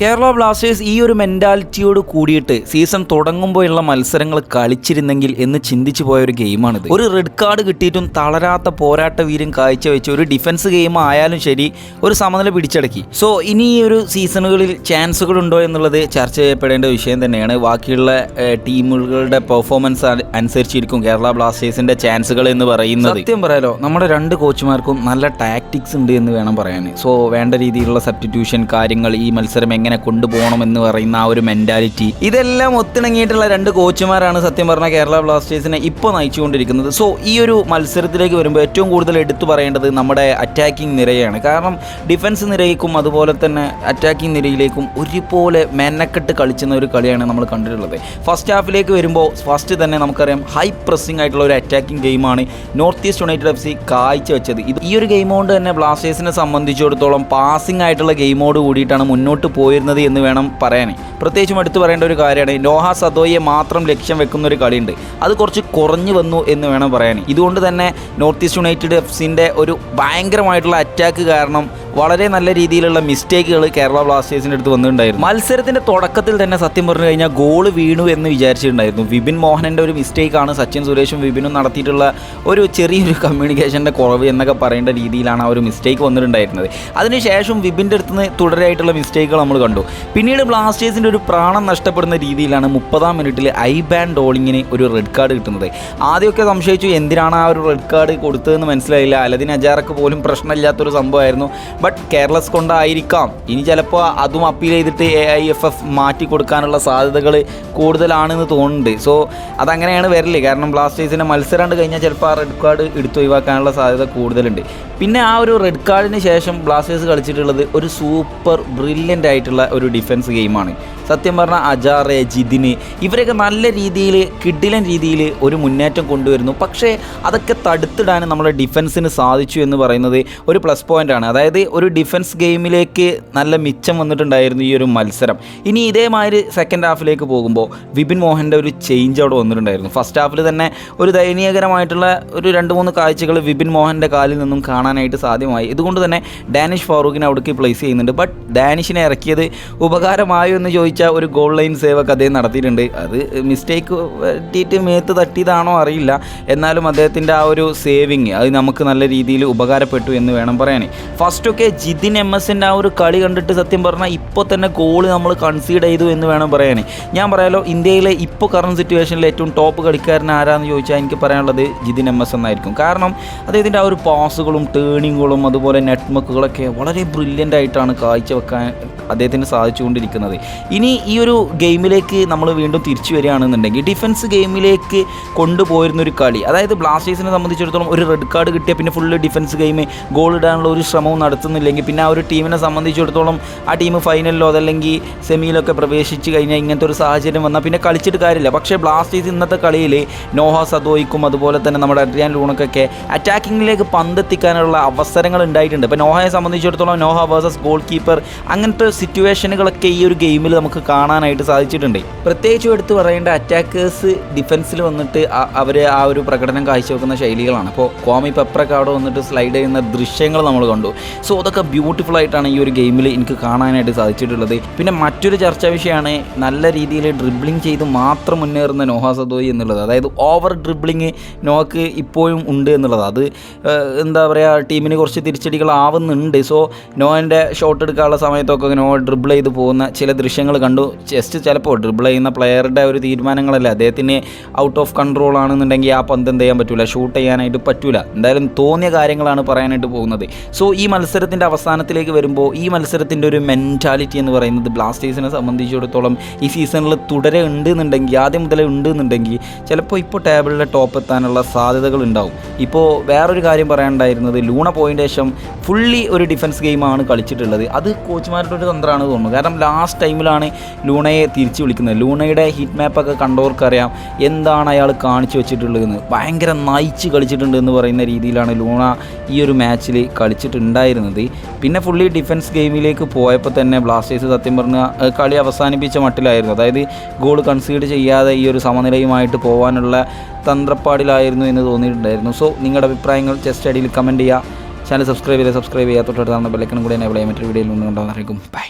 Kerala Blasters ഈ ഒരു മെൻറ്റാലിറ്റിയോട് കൂടിയിട്ട് സീസൺ തുടങ്ങുമ്പോഴുള്ള മത്സരങ്ങൾ കളിച്ചിരുന്നെങ്കിൽ എന്ന് ചിന്തിച്ചു പോയ ഒരു ഗെയിമാണിത്. ഒരു റെഡ് കാർഡ് കിട്ടിയിട്ടും തളരാത്ത പോരാട്ട വീര്യം കാഴ്ചവെച്ച് ഒരു ഡിഫൻസ് ഗെയിം ആയാലും ശരി ഒരു സമനില പിടിച്ചടക്കി. സോ ഇനി ഈ ഒരു സീസണുകളിൽ ചാൻസുകൾ ഉണ്ടോ എന്നുള്ളത് ചർച്ച ചെയ്യപ്പെടേണ്ട വിഷയം തന്നെയാണ്. ബാക്കിയുള്ള ടീമുകളുടെ പെർഫോമൻസ് അനുസരിച്ചിരിക്കും കേരള ബ്ലാസ്റ്റേഴ്സിന്റെ ചാൻസുകൾ എന്ന് പറയുന്നത്. സത്യം പറയാലോ, നമ്മുടെ രണ്ട് കോച്ചുമാർക്കും നല്ല ടാക്ടിക്സ് ഉണ്ട് എന്ന് വേണം പറയാൻ. സോ വേണ്ട രീതിയിലുള്ള സബ്സ്റ്റിറ്റ്യൂഷൻ കാര്യങ്ങൾ, ഈ മത്സരം എങ്ങനെ കൊണ്ടുപോകണം എന്ന് പറയുന്ന ആ ഒരു മെന്റാലിറ്റി, ഇതെല്ലാം ഒത്തിണങ്ങിയിട്ടുള്ള രണ്ട് കോച്ചുമാരാണ് സത്യം പറഞ്ഞാൽ കേരള ബ്ലാസ്റ്റേഴ്സിനെ ഇപ്പോൾ നയിച്ചുകൊണ്ടിരിക്കുന്നത്. സോ ഈ ഒരു മത്സരത്തിലേക്ക് വരുമ്പോൾ ഏറ്റവും കൂടുതൽ എടുത്തു പറയേണ്ടത് നമ്മുടെ അറ്റാക്കിംഗ് നിരയാണ്. കാരണം ഡിഫൻസ് നിരയ്ക്കും അതുപോലെ തന്നെ അറ്റാക്കിംഗ് നിരയിലേക്കും ഒരുപോലെ മെനക്കെട്ട് കളിച്ചുന്ന ഒരു കളിയാണ് നമ്മൾ കണ്ടിട്ടുള്ളത്. ഫസ്റ്റ് ഹാഫിലേക്ക് വരുമ്പോൾ ഫസ്റ്റ് തന്നെ നമുക്കറിയാം ഹൈ പ്രസ്സിംഗ് ആയിട്ടുള്ള ഒരു അറ്റാക്കിംഗ് ഗെയിമാണ് നോർത്ത് ഈസ്റ്റ് യുണൈറ്റഡ് FC കാഴ്ചവെച്ചത്. ഈ ഒരു ഗെയിം കൊണ്ട് തന്നെ ബ്ലാസ്റ്റേഴ്സിനെ സംബന്ധിച്ചിടത്തോളം പാസിംഗ് ആയിട്ടുള്ള ഗെയിമോട് കൂടിയിട്ടാണ് മുന്നോട്ട് പോയിരുന്നത് എന്ന് വേണം പറയാൻ. പ്രത്യേകിച്ചും എടുത്തു പറയേണ്ട ഒരു കാര്യമാണ്, നോഹ സദോയെ മാത്രം ലക്ഷ്യം വെക്കുന്ന ഒരു കളിയുണ്ട്, അത് കുറച്ച് കുറഞ്ഞു വന്നു എന്ന് വേണം പറയാൻ. ഇതുകൊണ്ട് തന്നെ നോർത്ത് ഈസ്റ്റ് യുണൈറ്റഡ് FCൻ്റെ ഒരു ഭയങ്കരമായിട്ടുള്ള അറ്റാക്ക് കാരണം വളരെ നല്ല രീതിയിലുള്ള മിസ്റ്റേക്കുകൾ കേരള ബ്ലാസ്റ്റേഴ്സിൻ്റെ അടുത്ത് വന്നിട്ടുണ്ടായിരുന്നു. മത്സരത്തിൻ്റെ തുടക്കത്തിൽ തന്നെ സത്യം പറഞ്ഞു കഴിഞ്ഞാൽ ഗോള് വീണു എന്ന് വിചാരിച്ചിട്ടുണ്ടായിരുന്നു. വിപിൻ മോഹനൻ്റെ ഒരു മിസ്റ്റേക്കാണ് സച്ചിൻ സുരേഷും വിപിനും നടത്തിയിട്ടുള്ള ഒരു ചെറിയൊരു കമ്മ്യൂണിക്കേഷൻ്റെ കുറവ് എന്നൊക്കെ പറയേണ്ട രീതിയിലാണ് ആ ഒരു മിസ്റ്റേക്ക് വന്നിട്ടുണ്ടായിരുന്നത്. അതിനുശേഷം വിപിൻ്റെ അടുത്ത് നിന്ന് തുടരെയായിട്ടുള്ള മിസ്റ്റേക്കുകൾ നമ്മൾ കണ്ടു. പിന്നീട് ബ്ലാസ്റ്റേഴ്സിൻ്റെ ഒരു പ്രാണം നഷ്ടപ്പെടുന്ന രീതിയിലാണ് 30-ാം മിനിറ്റിൽ ഐബാൻ ഡോളിങ്ങിന് ഒരു റെഡ് കാർഡ് കിട്ടുന്നത്. ആദ്യമൊക്കെ സംശയിച്ചു എന്തിനാണ് ആ ഒരു റെഡ് കാർഡ് കൊടുത്തതെന്ന് മനസ്സിലായില്ല. അലദിൻ അജാറക്ക് പോലും പ്രശ്നമില്ലാത്തൊരു സംഭവമായിരുന്നു. ബട്ട് കെയർലെസ് കൊണ്ടായിരിക്കാം, ഇനി ചിലപ്പോൾ അതും അപ്പീൽ ചെയ്തിട്ട് AIFF മാറ്റി കൊടുക്കാനുള്ള സാധ്യതകൾ കൂടുതലാണെന്ന് തോന്നുന്നുണ്ട്. സോ അതങ്ങനെയാണ് വരല്. കാരണം ബ്ലാസ്റ്റേഴ്സിൻ്റെ മത്സരം കഴിഞ്ഞാൽ ചിലപ്പോൾ ആ റെഡ് കാർഡ് എടുത്തു ഒഴിവാക്കാനുള്ള സാധ്യത കൂടുതലുണ്ട്. പിന്നെ ആ ഒരു റെഡ് കാർഡിന് ശേഷം ബ്ലാസ്റ്റേഴ്സ് കളിച്ചിട്ടുള്ളത് ഒരു സൂപ്പർ ബ്രില്യൻ്റ് ആയിട്ടുള്ള ഒരു ഡിഫൻസ് ഗെയിമാണ്. സത്യം പറഞ്ഞാൽ അജാറെ, ജിതിന് ഇവരൊക്കെ നല്ല രീതിയിൽ കിഡിലൻ രീതിയിൽ ഒരു മുന്നേറ്റം കൊണ്ടുവരുന്നു. പക്ഷേ അതൊക്കെ തടുത്തിടാൻ നമ്മുടെ ഡിഫൻസിന് സാധിച്ചു എന്ന് പറയുന്നത് ഒരു പ്ലസ് പോയിൻ്റാണ്. അതായത് ഒരു ഡിഫൻസ് ഗെയിമിലേക്ക് നല്ല മിച്ചം വന്നിട്ടുണ്ടായിരുന്നു ഈ ഒരു മത്സരം. ഇനി ഇതേമാതിരി സെക്കൻഡ് ഹാഫിലേക്ക് പോകുമ്പോൾ വിപിൻ മോഹൻ്റെ ഒരു ചേഞ്ച് അവിടെ വന്നിട്ടുണ്ടായിരുന്നു. ഫസ്റ്റ് ഹാഫിൽ തന്നെ ഒരു ദയനീയകരമായിട്ടുള്ള ഒരു 2-3 കാഴ്ചകൾ വിപിൻ മോഹൻ്റെ കാലിൽ നിന്നും കാണാനായിട്ട് സാധ്യമായി. ഇതുകൊണ്ട് തന്നെ ഡാനിഷ് ഫാറൂഖിനെ അവിടേക്ക് പ്ലേസ് ചെയ്യുന്നുണ്ട്. ബട്ട് ഡാനിഷിനെ ഇറക്കിയത് ഉപകാരമായോ എന്ന് ചോദിച്ചാൽ ഒരു ഗോൾ ലൈൻ സേവൊക്കെ അദ്ദേഹം നടത്തിയിട്ടുണ്ട്. അത് മിസ്റ്റേക്ക് പറ്റിയിട്ട് മേത്ത് തട്ടിയതാണോ അറിയില്ല, എന്നാലും അദ്ദേഹത്തിൻ്റെ ആ ഒരു സേവിങ് അത് നമുക്ക് നല്ല രീതിയിൽ ഉപകാരപ്പെട്ടു എന്ന് വേണം പറയാൻ. ഫസ്റ്റൊക്കെ ജിതിൻ MS-ൻ്റെ ആ ഒരു കളി കണ്ടിട്ട് സത്യം പറഞ്ഞാൽ ഇപ്പോൾ തന്നെ ഗോൾ നമ്മൾ കൺസീഡ് ചെയ്തു എന്ന് വേണം പറയാൻ. ഞാൻ പറയാലോ, ഇന്ത്യയിലെ ഇപ്പോൾ കറണ്ട് സിറ്റുവേഷനിൽ ഏറ്റവും ടോപ്പ് കളിക്കാരൻ ആരാന്ന് ചോദിച്ചാൽ എനിക്ക് പറയാനുള്ളത് ജിതിൻ MS എന്നായിരിക്കും. കാരണം അദ്ദേഹത്തിൻ്റെ ആ ഒരു പാസുകളും ടേണിങ്ങുകളും അതുപോലെ നെറ്റ്മക്കുകളൊക്കെ വളരെ ബ്രില്യൻ്റ് ആയിട്ടാണ് കാഴ്ചവെക്കാൻ അദ്ദേഹത്തിന് സാധിച്ചുകൊണ്ടിരിക്കുന്നത്. ഇനി ഈ ഒരു ഗെയിമിലേക്ക് നമ്മൾ വീണ്ടും തിരിച്ചു വരികയാണെന്നുണ്ടെങ്കിൽ ഡിഫൻസ് ഗെയിമിലേക്ക് കൊണ്ടുപോയിരുന്നൊരു കളി, അതായത് ബ്ലാസ്റ്റേഴ്സിനെ സംബന്ധിച്ചിടത്തോളം ഒരു റെഡ് കാർഡ് കിട്ടിയ പിന്നെ ഫുള്ള് ഡിഫൻസ് ഗെയിം, ഗോൾ ഇടാനുള്ള ഒരു ശ്രമവും നടത്തുന്നില്ലെങ്കിൽ പിന്നെ ആ ഒരു ടീമിനെ സംബന്ധിച്ചിടത്തോളം ആ ടീം ഫൈനലിലോ അതല്ലെങ്കിൽ സെമിയിലൊക്കെ പ്രവേശിച്ച് കഴിഞ്ഞാൽ ഇങ്ങനത്തെ ഒരു സാഹചര്യം വന്നാൽ പിന്നെ കളിച്ചിട്ട് കാര്യമില്ല. പക്ഷേ ബ്ലാസ്റ്റേഴ്സ് ഇന്നത്തെ കളിയിൽ നോഹ സദോയ്ക്കും അതുപോലെ തന്നെ നമ്മുടെ അഡ്രിയാൻ ലൂണക്കൊക്കെ അറ്റാക്കിങ്ങിലേക്ക് പന്തെത്തിക്കാനുള്ള അവസരങ്ങൾ ഉണ്ടായിട്ടുണ്ട്. ഇപ്പോൾ നോഹയെ സംബന്ധിച്ചിടത്തോളം നോഹ വേഴ്സസ് ഗോൾ കീപ്പർ അങ്ങനത്തെ സിറ്റുവേഷനുകളൊക്കെ ഈ ഒരു ഗെയിമിൽ നമുക്ക് കാണാനായിട്ട് സാധിച്ചിട്ടുണ്ട്. പ്രത്യേകിച്ചും എടുത്ത് പറയേണ്ട അറ്റാക്കേഴ്സ് ഡിഫൻസിൽ വന്നിട്ട് അവർ ആ ഒരു പ്രകടനം കാഴ്ചവെക്കുന്ന ശൈലികളാണ്. അപ്പോൾ ക്വാമി പെപ്രൊക്കെ അവിടെ വന്നിട്ട് സ്ലൈഡ് ചെയ്യുന്ന ദൃശ്യങ്ങൾ നമ്മൾ കണ്ടു. സോ അതൊക്കെ ബ്യൂട്ടിഫുൾ ആയിട്ടാണ് ഈ ഒരു ഗെയിമിൽ എനിക്ക് കാണാനായിട്ട് സാധിച്ചിട്ടുള്ളത്. പിന്നെ മറ്റൊരു ചർച്ചാ വിഷയമാണ് നല്ല രീതിയിൽ ഡ്രിബ്ലിംഗ് ചെയ്ത് മാത്രം മുന്നേറുന്ന നോഹ സദോയി എന്നുള്ളത്. അതായത് ഓവർ ഡ്രിബ്ലിംഗ് നോഹക്ക് ഇപ്പോഴും ഉണ്ട് എന്നുള്ളത്. അത് എന്താ പറയുക, ടീമിന് കുറച്ച് തിരിച്ചടികളാവുന്നുണ്ട്. സോ നോഹൻ്റെ ഷോട്ട് എടുക്കാനുള്ള സമയത്തൊക്കെ നോഹ ഡ്രിബിൾ ചെയ്ത് പോകുന്ന ചില ദൃശ്യങ്ങൾ കണ്ടു. ജസ്റ്റ് ചിലപ്പോൾ ഡ്രിബിൾ ചെയ്യുന്ന പ്ലെയറുടെ ഒരു തീരുമാനങ്ങളല്ല, അദ്ദേഹത്തിന് ഔട്ട് ഓഫ് കൺട്രോൾ ആണെന്നുണ്ടെങ്കിൽ ആ പന്ത് എന്ത് ചെയ്യാൻ പറ്റില്ല, ഷൂട്ട് ചെയ്യാനായിട്ട് പറ്റില്ല. എന്തായാലും തോന്നിയ കാര്യങ്ങളാണ് പറയാനായിട്ട് പോകുന്നത്. സോ ഈ മത്സരത്തിൻ്റെ അവസാനത്തിലേക്ക് വരുമ്പോൾ ഈ മത്സരത്തിൻ്റെ ഒരു മെൻറ്റാലിറ്റി എന്ന് പറയുന്നത് ബ്ലാസ്റ്റേഴ്സിനെ സംബന്ധിച്ചിടത്തോളം ഈ സീസണിൽ തുടരെ ഉണ്ടെന്നുണ്ടെങ്കിൽ, ആദ്യം മുതലേ ഉണ്ടെന്നുണ്ടെങ്കിൽ ചിലപ്പോൾ ഇപ്പോൾ ടേബിളിലെ ടോപ്പ് എത്താനുള്ള സാധ്യതകൾ ഉണ്ടാവും. ഇപ്പോൾ വേറൊരു കാര്യം പറയാനുണ്ടായിരുന്നത്, ലൂണ പോയിൻ്റ് ശേഷം ഫുള്ളി ഒരു ഡിഫൻസ് ഗെയിമാണ് കളിച്ചിട്ടുള്ളത്. അത് കോച്ചുമാരുടെ ഒരു തന്ത്രമാണ് തോന്നുന്നു. കാരണം ലാസ്റ്റ് ടൈമിലാണ് ലൂണയെ തിരിച്ചു വിളിക്കുന്നത്. ലൂണയുടെ ഹീറ്റ് മാപ്പൊക്കെ കണ്ടവർക്കറിയാം എന്താണ് അയാൾ കാണിച്ചു വെച്ചിട്ടുള്ളതെന്ന്. ഭയങ്കര നയിച്ച് കളിച്ചിട്ടുണ്ട് എന്ന് പറയുന്ന രീതിയിലാണ് ലൂണ ഈ ഒരു മാച്ചിൽ കളിച്ചിട്ടുണ്ടായിരുന്നത്. പിന്നെ ഫുള്ളി ഡിഫൻസ് ഗെയിമിലേക്ക് പോയപ്പോൾ തന്നെ ബ്ലാസ്റ്റേഴ്സ് സത്യം പറഞ്ഞാൽ കളി അവസാനിപ്പിച്ച മട്ടിലായിരുന്നു. അതായത് ഗോൾ കൺസീഡ് ചെയ്യാതെ ഈ ഒരു സമനിലയുമായിട്ട് പോകാനുള്ള തന്ത്രപ്പാടിലായിരുന്നു എന്ന് തോന്നിയിട്ടുണ്ടായിരുന്നു. സോ നിങ്ങളുടെ അഭിപ്രായങ്ങൾ ജസ്റ്റ് അടിയിൽ കമൻറ്റ് ചെയ്യുക. ചാനൽ സബ്സ്ക്രൈബ് ചെയ്യുക, തൊട്ടടുത്താണ് ബെല്ലൈക്കൺ കൂടി എനേബിൾ ചെയ്യാൻ മറ്റൊരു വീഡിയോയിൽ നിന്ന് കണ്ടാൽ ബൈ.